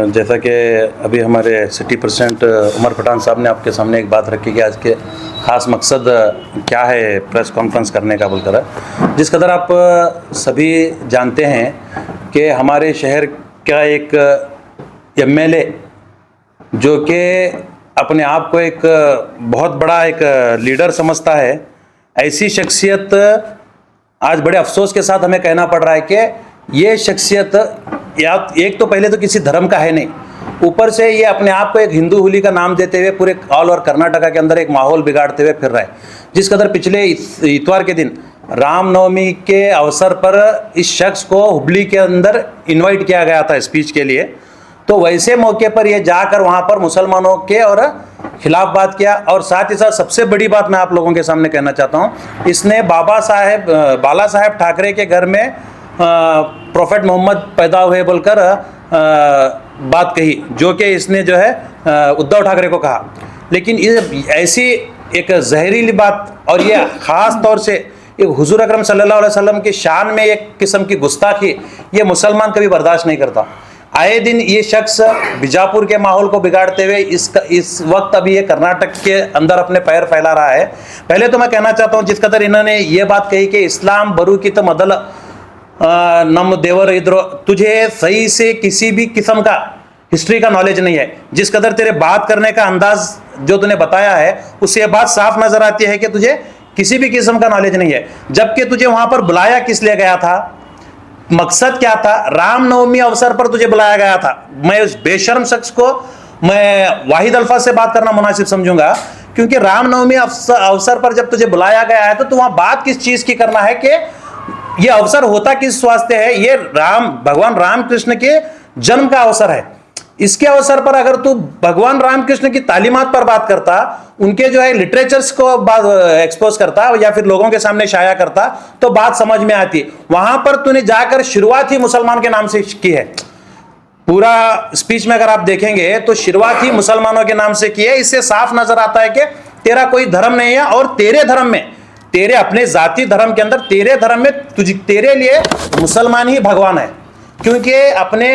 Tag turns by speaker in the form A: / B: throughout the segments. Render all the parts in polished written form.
A: जैसा कि अभी हमारे सिटी प्रेसिडेंट उमर पठान साहब ने आपके सामने एक बात रखी कि आज के ख़ास मकसद क्या है प्रेस कॉन्फ्रेंस करने का बोलकर, जिस कदर आप सभी जानते हैं कि हमारे शहर का एक एमएलए जो कि अपने आप को एक बहुत बड़ा एक लीडर समझता है, ऐसी शख्सियत आज बड़े अफसोस के साथ हमें कहना पड़ रहा है कि ये शख्सियत या एक तो पहले तो किसी धर्म का है नहीं, ऊपर से ये अपने आप को एक हिंदू हुली का नाम देते हुए पूरे ऑल ओवर कर्नाटका के अंदर एक माहौल बिगाड़ते हुए फिर रहा है। जिस कदर पिछले इतवार के दिन रामनवमी के अवसर पर इस शख्स को हुबली के अंदर इनवाइट किया गया था स्पीच के लिए, तो वैसे मौके पर ये जाकर वहाँ पर मुसलमानों के और खिलाफ बात किया। और साथ ही साथ सबसे बड़ी बात मैं आप लोगों के सामने कहना चाहता हूँ, इसने बाला साहेब ठाकरे के घर में प्रोफेट मोहम्मद पैदा हुए बोलकर बात कही, जो कि इसने जो है उद्धव ठाकरे को कहा। लेकिन ये ऐसी एक जहरीली बात और ये ख़ास तौर से एक हुजूर अकरम सल्लल्लाहु अलैहि वसल्लम की शान में एक किस्म की गुस्ताखी ये मुसलमान कभी बर्दाश्त नहीं करता। आए दिन ये शख्स बीजापुर के माहौल को बिगाड़ते हुए इस वक्त अभी ये कर्नाटक के अंदर अपने पैर फैला रहा है। पहले तो मैं कहना चाहता हूँ, जिस कदर इन्होंने ये बात कही कि इस्लाम बरू की तो मदल नम देवर इधरो, तुझे सही से किसी भी किस्म का हिस्ट्री का नॉलेज नहीं है। जिस कदर तेरे बात करने का अंदाज जो तूने बताया है, उससे बात साफ नजर आती है कि तुझे किसी भी किस्म का नॉलेज नहीं है। जबकि तुझे वहां पर बुलाया किस लिए गया था, मकसद क्या था? रामनवमी अवसर पर तुझे बुलाया गया था। मैं उस बेशर्म शख्स को मैं वाहिद अल्फाज से बात करना मुनासिब समझूंगा, क्योंकि रामनवमी अवसर पर जब तुझे बुलाया गया है तो वहां बात किस चीज की करना है कि ये अवसर होता किस वास्ते है? ये भगवान रामकृष्ण के जन्म का अवसर है। इसके अवसर पर अगर तू भगवान रामकृष्ण की तालीमात पर बात करता, उनके जो है लिटरेचर्स को एक्सपोज करता या फिर लोगों के सामने शाया करता, तो बात समझ में आती। वहां पर तूने जाकर शुरुआत ही मुसलमान के नाम से की है। पूरा स्पीच में अगर आप देखेंगे तो शुरुआत ही मुसलमानों के नाम से की है। इससे साफ नजर आता है कि तेरा कोई धर्म नहीं है और तेरे धर्म में, तेरे अपने जाति धर्म के अंदर, तेरे धर्म में तेरे लिए मुसलमान ही भगवान है। क्योंकि अपने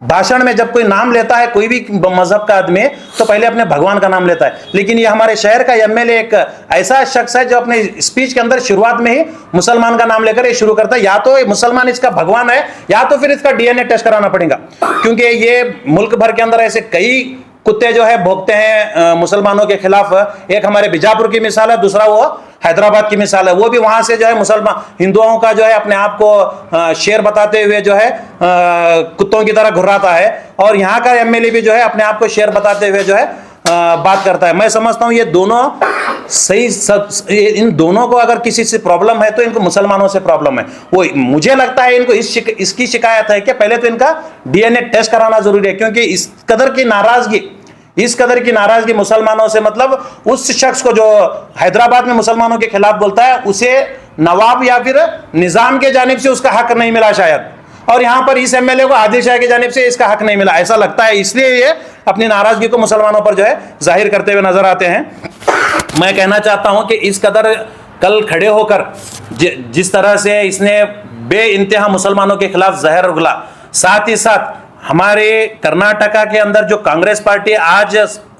A: भाषण में जब कोई नाम लेता है कोई भी मजहब का आदमी, तो पहले अपने भगवान का नाम लेता है। लेकिन ये हमारे शहर का एमएलए एक ऐसा शख्स है जो अपने स्पीच के अंदर शुरुआत में ही मुसलमान का नाम लेकर ये शुरू करता है। या तो ये मुसलमान इसका भगवान है या तो फिर इसका डीएनए टेस्ट कराना पड़ेगा, क्योंकि ये मुल्क भर के अंदर ऐसे कई कुत्ते जो है भोगते हैं मुसलमानों के खिलाफ। एक हमारे बीजापुर की मिसाल है, दूसरा वो हैदराबाद की मिसाल है। वो भी वहां से जो है मुसलमान हिंदुओं का जो है अपने आप को शेर बताते हुए जो है कुत्तों की तरह घुर्राता है, और यहाँ का एमएलए भी जो है अपने आप को शेर बताते हुए जो है बात करता है। मैं समझता हूँ ये दोनों इन दोनों को अगर किसी से प्रॉब्लम है तो इनको मुसलमानों से प्रॉब्लम है। वो मुझे लगता है इनको इसकी शिकायत है कि पहले तो इनका डीएनए टेस्ट कराना जरूरी है, क्योंकि इस कदर की नाराजगी मुसलमानों से, मतलब उस शख्स को जो हैदराबाद में मुसलमानों के खिलाफ बोलता है, उसे नवाब या फिर निजाम के जानिब से उसका हक नहीं मिला शायद, और यहां पर इस एमएलए को आदिल शाह की जानिब से इसका हक नहीं मिला, ऐसा लगता है। इसलिए ये अपनी नाराजगी को मुसलमानों पर जो है जाहिर करते हुए नजर आते हैं। मैं कहना चाहता हूं कि इस कदर कल खड़े होकर जिस तरह से इसने बे इंतहा मुसलमानों के खिलाफ जहर उगला, साथ ही साथ हमारे कर्नाटका के अंदर जो कांग्रेस पार्टी आज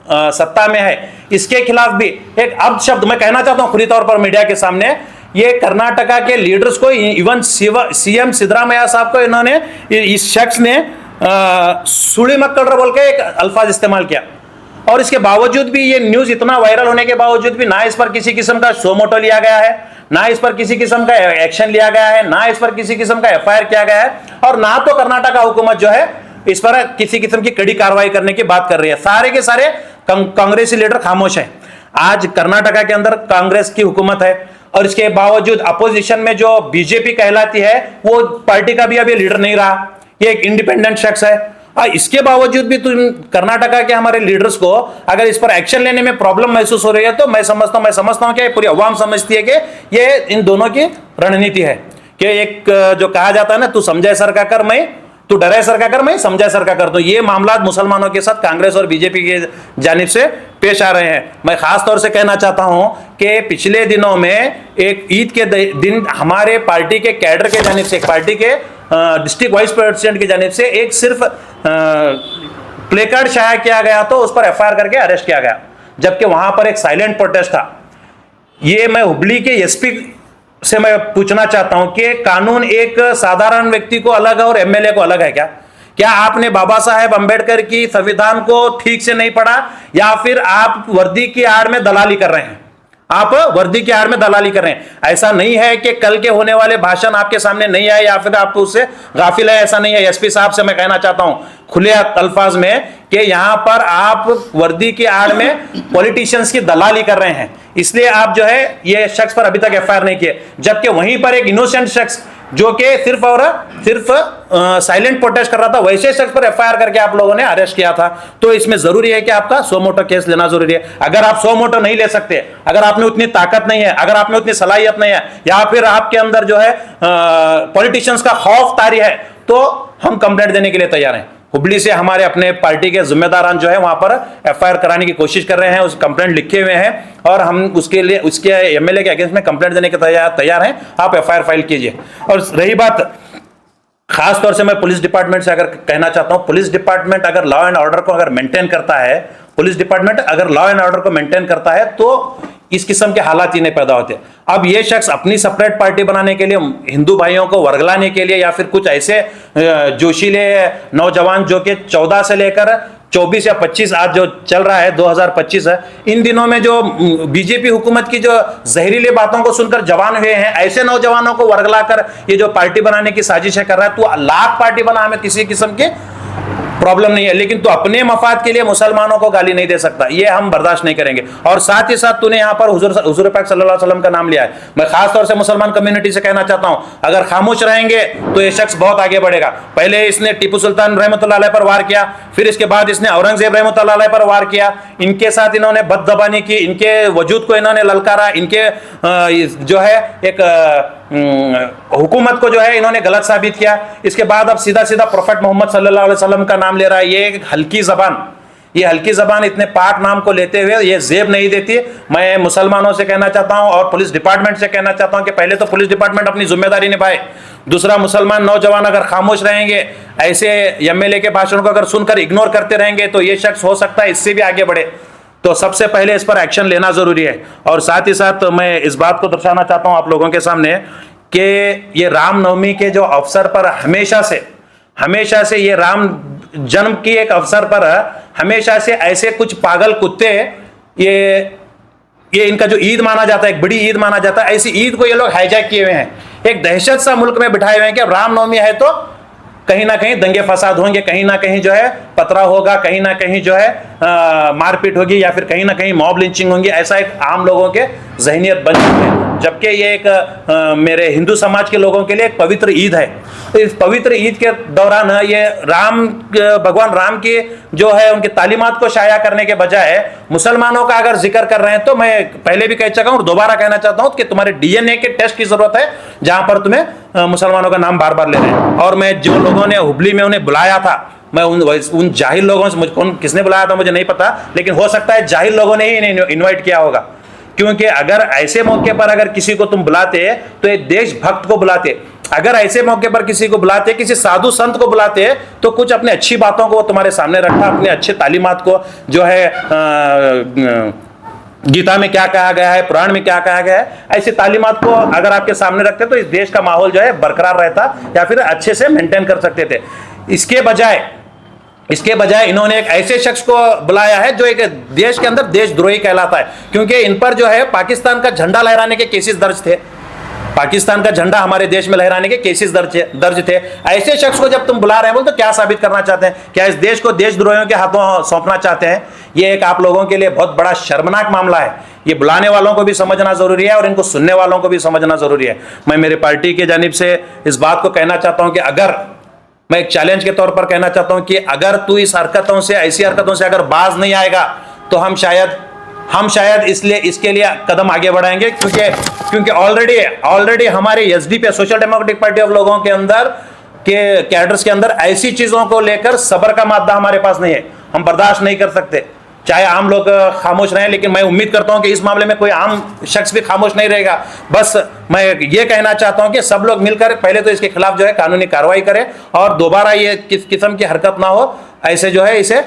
A: सत्ता में है, इसके खिलाफ भी एक अपशब्द मैं कहना चाहता हूं खुली तौर पर मीडिया के सामने। ये कर्नाटका के लीडर्स को, इवन सीएम सिद्धरामैया साहब को, इन्होंने इस शख्स ने सुड़ी मक्कड़ बोल के एक अल्फाज इस्तेमाल किया, और इसके बावजूद भी ये न्यूज इतना वायरल होने के बावजूद भी ना इस पर किसी किस्म का सो मोटो लिया गया है, ना इस पर किसी किस्म का एक्शन लिया गया है, ना इस पर किसी किस्म का एफआईआर किया गया है, और ना तो कर्नाटका हुकूमत जो है इस पर किसी किस्म की कड़ी कार्रवाई करने की बात कर रही है। सारे के सारे कांग्रेसी लीडर खामोश हैं। आज कर्नाटका के अंदर कांग्रेस की हुकूमत है, और इसके बावजूद अपोजिशन में जो बीजेपी कहलाती है वो पार्टी का भी अभी लीडर नहीं रहा, ये एक इंडिपेंडेंट शख्स है। इसके बावजूद भी तुम कर्नाटका के हमारे लीडर्स को अगर इस पर एक्शन लेने में प्रॉब्लम महसूस हो रही है, तो मैं समझता हूं कि पूरी अवाम समझती है कि ये इन दोनों की रणनीति है। कि एक जो कहा जाता है ना, तू समझे सर का कर, मैं तू डरे सर का कर, मैं समझे सर का कर। तो ये मामला मुसलमानों के साथ कांग्रेस और बीजेपी के जानिब से पेश आ रहे हैं। मैं खास तौर से कहना चाहता हूं कि पिछले दिनों में एक ईद के दिन हमारे पार्टी के कैडर के जानिब से, एक पार्टी के डिस्ट्रिक्ट वाइस प्रेसिडेंट की जानिब से एक सिर्फ प्ले कार्ड शाया किया गया तो उस पर एफआईआर करके अरेस्ट किया गया, जबकि वहां पर एक साइलेंट प्रोटेस्ट था। ये मैं हुबली के एसपी से मैं पूछना चाहता हूं कि कानून एक साधारण व्यक्ति को अलग है और एमएलए को अलग है क्या? क्या आपने बाबा साहेब अंबेडकर की संविधान को ठीक से नहीं पढ़ा, या फिर आप वर्दी की आड़ में दलाली कर रहे हैं? आप वर्दी की आड़ में दलाली कर रहे हैं। ऐसा नहीं है कि कल के होने वाले भाषण आपके सामने नहीं आए या फिर आप उससे गाफिल है, ऐसा नहीं है। एसपी साहब से मैं कहना चाहता हूं खुले अल्फाज में कि यहां पर आप वर्दी की आड़ में पॉलिटिशियंस की दलाली कर रहे हैं, इसलिए आप जो है ये शख्स पर अभी तक एफआईआर नहीं किए, जबकि वहीं पर एक इनोसेंट शख्स जो कि सिर्फ और सिर्फ साइलेंट प्रोटेस्ट कर रहा था, वैसे शख्स पर एफआईआर करके आप लोगों ने अरेस्ट किया था। तो इसमें जरूरी है कि आपका सो मोटो केस लेना जरूरी है। अगर आप सो मोटो नहीं ले सकते, अगर आप में उतनी ताकत नहीं है, अगर आप में उतनी सलाहियत नहीं है, या फिर आपके अंदर जो है पॉलिटिशियंस का खौफ तारी है, तो हम कंप्लेंट देने के लिए तैयार हैं। हुबली से हमारे अपने पार्टी के जिम्मेदारान जो है वहां पर एफआईआर कराने की कोशिश कर रहे हैं, उस कंप्लेंट लिखे हुए हैं और हम उसके लिए उसके एमएलए के अगेंस्ट में कंप्लेंट देने के तैयार हैं। आप एफआईआर फाइल कीजिए। और रही बात खास तौर से मैं पुलिस डिपार्टमेंट से अगर कहना चाहता हूं, पुलिस डिपार्टमेंट अगर लॉ एंड ऑर्डर को अगर मेंटेन करता है, पुलिस डिपार्टमेंट अगर लॉ एंड ऑर्डर को मेंटेन करता है तो इस किस्म के हालात ही नहीं पैदा होते। अब ये शख्स अपनी सेपरेट पार्टी बनाने के लिए, हिंदू भाइयों को वर्गलाने के लिए, या फिर कुछ ऐसे जोशीले नौजवान जो कि 14 से लेकर 24 या 25 आज जो चल रहा है 2025 है, इन दिनों में जो बीजेपी हुकूमत की जो जहरीली बातों को सुनकर जवान हुए हैं, ऐसे नौजवानों को वर्गलाकर ये जो पार्टी बनाने की साजिशें कर रहा है, तो लाख पार्टी बना, हमें किसी किस्म के प्रॉब्लम नहीं है, लेकिन तू अपने मफाद के लिए मुसलमानों को गाली नहीं दे सकता, ये हम बर्दाश्त नहीं करेंगे। और साथ ही साथ तूने यहाँ पर हुजूर पाक सल्लल्लाहु अलैहि वसल्लम का नाम लिया है। मैं खास तौर से मुसलमान कम्युनिटी से कहना चाहता हूँ, अगर खामोश रहेंगे तो ये शख्स बहुत आगे बढ़ेगा। पहले इसने टीपू सुल्तान रहमतुल्लाह अलैह पर वार किया, फिर इसके बाद इसने औरंगजेब रहमतुल्लाह अलैह पर वार किया, इनके साथ इन्होंने बदजबानी की, इनके वजूद को इन्होंने ललकारा, इनके जो है एक हुकूमत को जो है इन्होंने गलत साबित किया। इसके बाद अब सीधा सीधा प्रोफेट मोहम्मद सल्लल्लाहु अलैहि वसल्लम का नाम ले रहा है। ये एक हल्की जबान, ये हल्की जबान इतने पाक नाम को लेते हुए ये जेब नहीं देती। मैं मुसलमानों से कहना चाहता हूं और पुलिस डिपार्टमेंट से कहना चाहता हूं कि पहले तो पुलिस डिपार्टमेंट अपनी जिम्मेदारी निभाए, दूसरा मुसलमान नौजवान अगर खामोश रहेंगे, ऐसे एमएलए के भाषण को अगर सुनकर इग्नोर करते रहेंगे, तो ये शख्स हो सकता है इससे भी आगे बढ़े। तो सबसे पहले इस पर एक्शन लेना जरूरी है। और साथ ही साथ मैं इस बात को दर्शाना चाहता हूं आप लोगों के सामने कि ये रामनवमी के जो अवसर पर हमेशा से ये राम जन्म की एक अवसर पर हमेशा से ऐसे कुछ पागल कुत्ते, ये इनका जो ईद माना जाता है, एक बड़ी ईद माना जाता है, ऐसी ईद को ये लोग हाईजैक किए हुए हैं, एक दहशत सा मुल्क में बिठाए हुए हैं कि अब रामनवमी है तो कहीं ना कहीं दंगे फसाद होंगे, कहीं ना कहीं जो है पतरा होगा, कहीं ना कहीं जो है मारपीट होगी, या फिर कहीं ना कहीं मॉब लिंचिंग होंगी। ऐसा एक आम लोगों के जहनियत बन चुकी है, जबकि ये एक मेरे हिंदू समाज के लोगों के लिए एक पवित्र ईद है। इस पवित्र ईद के दौरान ये भगवान राम की जो है उनकी तालीमात को शाया करने के बजाय मुसलमानों का अगर जिक्र कर रहे हैं, तो मैं पहले भी कह चुका हूं और दोबारा कहना चाहता हूं कि तुम्हारे डीएनए के टेस्ट की जरूरत है, जहां पर तुम्हें मुसलमानों का नाम बार बार ले रहे हैं। और मैं जो लोगों ने हुबली में उन्हें बुलाया था, मैं उन जाहिल लोगों से, मुझे किसने बुलाया था मुझे नहीं पता, लेकिन हो सकता है जाहिल लोगों ने ही इन्हें इन्वाइट किया होगा, क्योंकि अगर ऐसे मौके पर अगर किसी को तुम बुलाते तो एक देशभक्त को बुलाते, अगर ऐसे मौके पर किसी को बुलाते, किसी साधु संत को बुलाते, तो कुछ अपने अच्छी बातों को तुम्हारे सामने रखा, अपने अच्छे तालीमात को जो है गीता में क्या कहा गया है, पुराण में क्या कहा गया है, ऐसी तालीमात को अगर आपके सामने रखते तो इस देश का माहौल जो है बरकरार रहता, या फिर अच्छे से मेंटेन कर सकते थे। इसके बजाय इन्होंने एक ऐसे शख्स को बुलाया है जो एक देश के अंदर देशद्रोही कहलाता है, क्योंकि इन पर जो है पाकिस्तान का झंडा लहराने के केसेस दर्ज थे, पाकिस्तान का झंडा हमारे देश में लहराने के केसेस दर्ज थे। ऐसे शख्स को जब तुम बुला रहे हो तो क्या साबित करना चाहते हैं? क्या इस देश को देशद्रोहियों के हाथों सौंपना चाहते हैं? ये एक आप लोगों के लिए बहुत बड़ा शर्मनाक मामला है। ये बुलाने वालों को भी समझना जरूरी है और इनको सुनने वालों को भी समझना जरूरी है। मैं मेरी पार्टी की जानिब से इस बात को कहना चाहता हूं कि अगर मैं एक चैलेंज के तौर पर कहना चाहता हूं कि अगर तू इस हरकतों से, ऐसी हरकतों से अगर बाज नहीं आएगा, तो हम शायद इसके लिए कदम आगे बढ़ाएंगे, क्योंकि ऑलरेडी हमारे SDP social democratic party of लोगों के अंदर के कैडर्स के अंदर ऐसी चीजों को लेकर सब्र का मादा हमारे पास नहीं है। हम बर्दाश्त नहीं कर सकते चाहे आम लोग खामोश रहें, लेकिन मैं उम्मीद करता हूं कि इस मामले में कोई आम शख्स भी खामोश नहीं रहेगा। बस मैं ये कहना चाहता हूं कि सब लोग मिलकर पहले तो इसके खिलाफ जो है कानूनी कार्रवाई करें और दोबारा ये किस किस्म की हरकत ना हो, ऐसे जो है इसे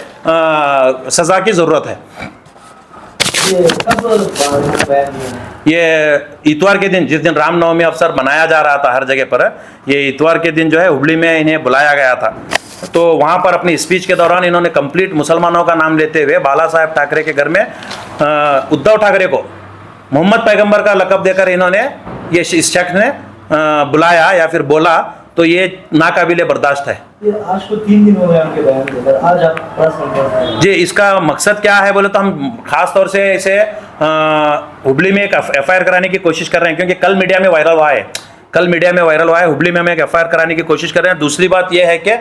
A: सजा की जरूरत है। ये इतवार के दिन, जिस दिन रामनवमी अवसर मनाया जा रहा था हर जगह पर, ये इतवार के दिन जो है हुबली में इन्हें बुलाया गया था। तो वहाँ पर अपनी स्पीच के दौरान इन्होंने कंप्लीट मुसलमानों का नाम लेते हुए बाला साहेब ठाकरे के घर में उद्धव ठाकरे को मोहम्मद पैगंबर का लक़ब देकर इन्होंने ये इस शख्स ने बुलाया या फिर बोला, तो ये नाकाबिले बर्दाश्त है।
B: आज को 3 दिन हो गए उनके बयान देकर, आज आप प्रेस कॉन्फ्रेंस
A: जी, इसका मकसद क्या है बोले तो हम खास तौर से इसे हुबली में एक एफआईआर कराने की कोशिश कर रहे हैं, क्योंकि कल मीडिया में वायरल हुआ है, हुबली में हम एक एफआईआर कराने की कोशिश कर रहे हैं। दूसरी बात यह है कि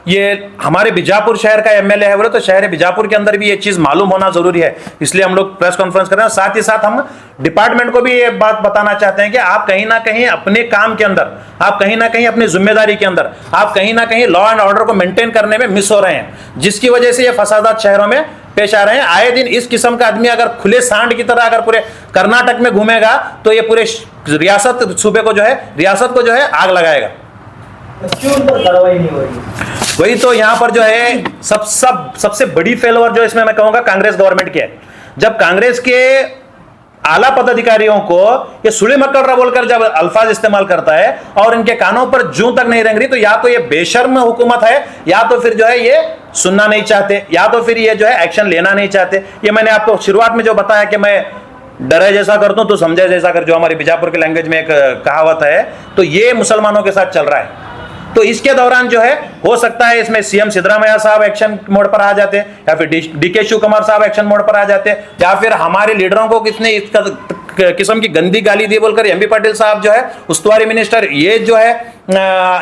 A: ये हमारे बीजापुर शहर का एमएलए है बोले तो शहर बीजापुर के अंदर भी ये चीज़ मालूम होना जरूरी है, इसलिए हम लोग प्रेस कॉन्फ्रेंस कर रहे हैं। साथ ही साथ हम डिपार्टमेंट को भी ये बात बताना चाहते हैं कि आप कहीं ना कहीं अपने काम के अंदर, आप कहीं ना कहीं अपनी जिम्मेदारी के अंदर, आप कहीं ना कहीं लॉ एंड ऑर्डर को मेंटेन करने में मिस हो रहे हैं, जिसकी वजह से ये फसादात शहरों में पेश आ रहे हैं। आए दिन इस किस्म का आदमी अगर खुले सांड की तरह अगर पूरे कर्नाटक में घूमेगा तो ये पूरे रियासत सूबे को जो है, रियासत को जो है आग लगाएगा।
B: क्यों उन पर कार्रवाई नहीं हो रही?
A: वही तो यहाँ पर जो है सबसे बड़ी फेलवर जो इसमें मैं कहूँगा कांग्रेस गवर्नमेंट की है। जब कांग्रेस के आला पदाधिकारियों को ये सुली मक्कड़ बोलकर जब अल्फाज इस्तेमाल करता है और इनके कानों पर जूं तक नहीं रेंग रही, तो या तो ये बेशर्म हुकूमत है, या तो फिर जो है ये सुनना नहीं चाहते, या तो फिर ये जो है एक्शन लेना नहीं चाहते। ये मैंने आपको शुरुआत में जो बताया कि मैं डरे जैसा करता हूं तो समझे जैसा कर, जो हमारी बीजापुर के लैंग्वेज में एक कहावत है, तो ये मुसलमानों के साथ चल रहा है। तो इसके दौरान जो है हो सकता है इसमें सीएम सिद्धरामैया साहब एक्शन मोड पर आ जाते, या फिर डीके शिव कुमार साहब एक्शन मोड पर आ जाते, या फिर हमारे लीडरों को कितने किस्म की गंदी गाली दी बोलकर एमबी पाटिल साहब जो है उस्तुवारी मिनिस्टर, ये जो है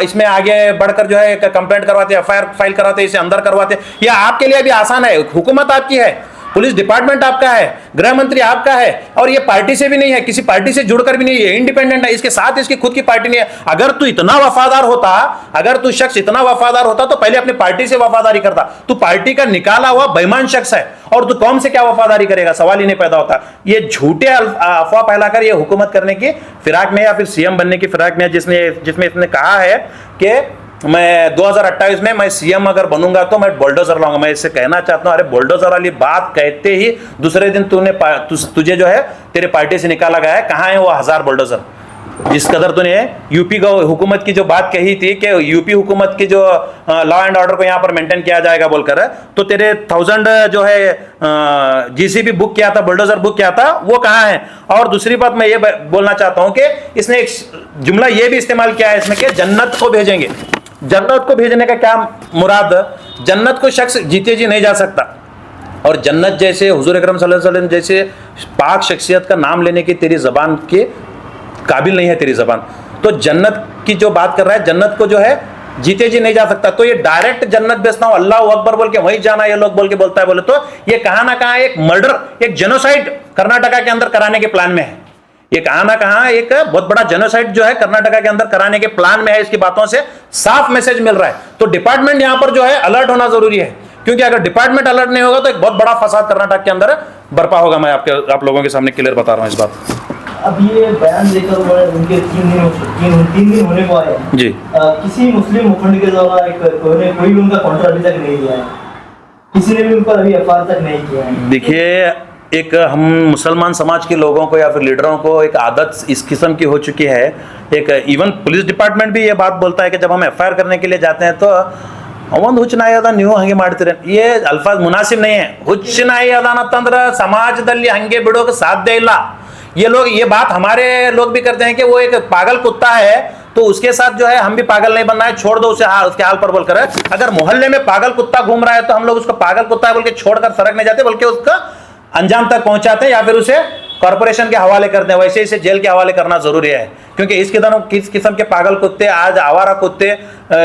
A: इसमें आगे बढ़कर जो है कंप्लेंट करवाते, एफआईआर फाइल करवाते, इसे अंदर करवाते। यह आपके लिए भी आसान है, हुकूमत आपकी है, पुलिस डिपार्टमेंट आपका है, गृह मंत्री आपका है, और ये पार्टी से भी नहीं है, किसी पार्टी से जुड़कर भी नहीं है, इंडिपेंडेंट है, इसके साथ इसकी खुद की पार्टी नहीं है। अगर तू इतना वफादार होता, अगर तू शख्स इतना वफादार होता तो पहले अपनी पार्टी से वफादारी करता। तू पार्टी का निकाला हुआ बेईमान शख्स है और तू कौम से क्या वफादारी करेगा, सवाल ही नहीं पैदा होता। ये झूठे अफवाह फैलाकर ये हुकूमत करने की फिराक में या फिर सीएम बनने की फिराक में, जिसमें इसने कहा है कि मैं 2028 में मैं सीएम अगर बनूंगा तो मैं बुलडोजर लाऊंगा। मैं इससे कहना चाहता हूं, अरे बुलडोजर वाली बात कहते ही दूसरे दिन तुझे जो है तेरे पार्टी से निकाला गया है। कहां है वो 1000 बुलडोजर? जिस कदर तूने यूपी हुकूमत की जो बात कही थी कि यूपी हुकूमत की जो लॉ एंड ऑर्डर को यहाँ पर मेंटेन किया जाएगा बोलकर, तो तेरे 1000 जो है जीसीबी बुक किया था, बुलडोजर बुक किया था, वो कहाँ है? और दूसरी बात मैं ये बोलना चाहता हूँ कि इसने एक जुमला ये भी इस्तेमाल किया है इसमें कि जन्नत को भेजेंगे। जन्नत को भेजने का क्या मुराद? जन्नत को शख्स जीते जी नहीं जा सकता, और जन्नत जैसे हुजूर अकरम सल्लल्लाहु अलैहि वसल्लम जैसे पाक शख्सियत का नाम लेने की तेरी जबान के काबिल नहीं है तेरी जबान। तो जन्नत की जो बात कर रहा है, जन्नत को जो है जीते जी नहीं जा सकता, तो ये डायरेक्ट जन्नत बेचता हूं अल्लाह अकबर बोल के वहीं जाना ये लोग बोल के बोलता है। बोले तो ये कहां ना कहां एक मर्डर, एक जेनोसाइड कर्नाटका के अंदर कराने के प्लान में है। ये कहां ना कहां एक बहुत बड़ा जेनोसाइड जो है कर्नाटका के अंदर कराने के प्लान में है। इसकी बातों से साफ मैसेज मिल रहा है। तो डिपार्टमेंट यहां पर जो है अलर्ट होना जरूरी है, क्योंकि अगर डिपार्टमेंट अलर्ट नहीं होगा तो एक बहुत बड़ा फसाद कर्नाटक के अंदर बर्पा होगा। मैं आप लोगों के सामने क्लियर बता रहा हूं इस बात।
B: अब ये बयान देकर उनके 3 दिन होने को आए
A: जी,
B: किसी मुस्लिम मुखंड के द्वारा कोई भी उनका काउंटर अभी तक नहीं दिया है, किसी ने भी उन पर अभी एफआईआर तक नहीं किया है।
A: देखिए, एक हम मुसलमान समाज के लोगों को या फिर लीडरों को एक आदत इस किस्म की हो चुकी है। एक इवन पुलिस डिपार्टमेंट भी ये बात बोलता है कि जब हम एफआईआर करने के लिए जाते हैं तो ಒಂದು ಹುಚ್ಚನಾಯದ ನೀವು ಹಂಗೆ ಮಾಡ್ತೀರ, ये अल्फाज मुनासिब नहीं है। ಹುಚ್ಚನಾಯಿ ಅದಾನತ್ತಂದ್ರೆ समाजದಲ್ಲಿ ಹಂಗೆ ಬಿಡೋಕೆ साध्य ಇಲ್ಲ। ये लोग ये बात हमारे लोग भी करते हैं कि वो एक पागल कुत्ता है तो उसके साथ जो है हम भी पागल नहीं बनना है, छोड़ दो उसे उसके हाल पर बोलकर। अगर मोहल्ले में पागल कुत्ता घूम रहा है तो हम लोग उसको पागल कुत्ता है बोल के छोड़कर सड़क नहीं जाते, बल्कि उसका अंजाम तक पहुंचाते हैं या फिर उसे कॉर्पोरेशन के हवाले करते हैं। वैसे इसे जेल के हवाले करना जरूरी है, क्योंकि किस किस्म के पागल कुत्ते, आज आवारा कुत्ते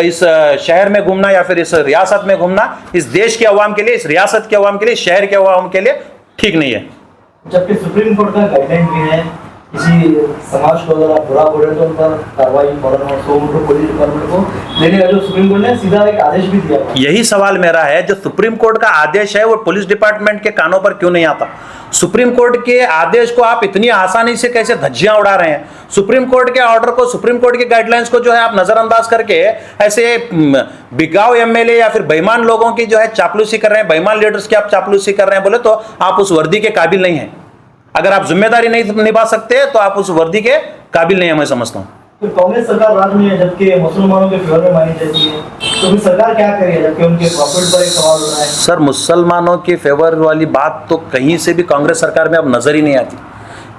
A: इस शहर में घूमना या फिर इस रियासत में घूमना इस देश के अवाम के लिए, इस रियासत के अवाम के लिए, शहर के अवाम के लिए ठीक नहीं है।
B: जबकि सुप्रीम कोर्ट का गाइडलाइन भी है किसी समाज को अगर आप बुरा बोल रहे तो उन पर कार्रवाई फौरन और 100 मीटर पुलिस डिपार्टमेंट को लेने का जो सुप्रीम कोर्ट ने सीधा एक आदेश भी दिया है।
A: यही सवाल मेरा है, जो सुप्रीम कोर्ट का आदेश है वो पुलिस डिपार्टमेंट के कानों पर क्यों नहीं आता? सुप्रीम कोर्ट के आदेश को आप इतनी आसानी से कैसे धज्जियां उड़ा रहे हैं? सुप्रीम कोर्ट के ऑर्डर को, सुप्रीम कोर्ट के गाइडलाइंस को जो है आप नजरअंदाज करके ऐसे बिगाव एमएलए या फिर बेईमान लोगों की जो है चापलूसी कर रहे हैं, बेईमान लीडर्स की आप चापलूसी कर रहे हैं बोले तो आप उस वर्दी के काबिल नहीं है। अगर आप जिम्मेदारी नहीं निभा सकते तो आप उस वर्दी के काबिल नहीं है, मैं समझता हूं।
B: तो कांग्रेस सरकार राज्य में है जबकि मुसलमानों के फेवर में मानी जाती है, तो फिर सरकार क्या करेगी जबकि उनके प्रॉफिट पर एक सवाल उठ रहा है?
A: सर, मुसलमानों के फेवर वाली बात तो कहीं से भी कांग्रेस सरकार में अब नजर ही नहीं आती,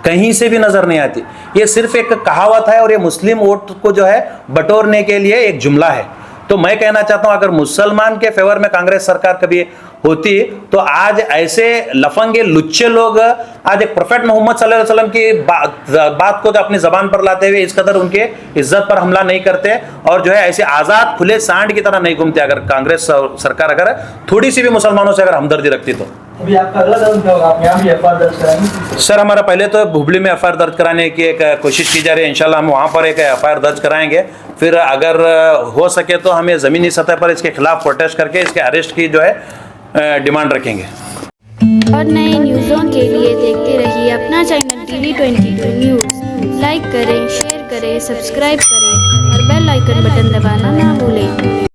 A: कहीं से भी नजर नहीं आती। ये सिर्फ एक कहावत है और ये मुस्लिम वोट को जो है बटोरने के लिए एक जुमला है। तो मैं कहना चाहता हूं, अगर मुसलमान के फेवर में कांग्रेस सरकार कभी होती तो आज ऐसे लफंगे लुच्चे लोग आज एक प्रोफेट मोहम्मद सल्लल्लाहु अलैहि वसल्लम की बात को अपनी जबान पर लाते हुए इस कदर उनके इज्जत पर हमला नहीं करते और जो है ऐसे आजाद खुले सांड की तरह नहीं घूमते। अगर कांग्रेस सरकार अगर थोड़ी सी भी मुसलमानों से अगर हमदर्दी रखती तो।
B: अभी आपका अगला कदम क्या होगा? आप यहाँ भी एफआईआर दर्ज कराएंगे?
A: सर, हमारा पहले तो हुबली में एफआईआर दर्ज कराने की एक कोशिश की जा रही है। इंशाल्लाह हम वहाँ पर एक एफआईआर दर्ज कराएंगे। फिर अगर हो सके तो हमें ज़मीनी सतह पर इसके खिलाफ प्रोटेस्ट करके इसके अरेस्ट की जो है डिमांड रखेंगे।
C: और नए न्यूज़ों के लिए देखते रहिए अपना चैनल TV22 न्यूज़। लाइक करें, शेयर करें, सब्सक्राइब करें और बेल आइकन बटन दबाना ना भूलें।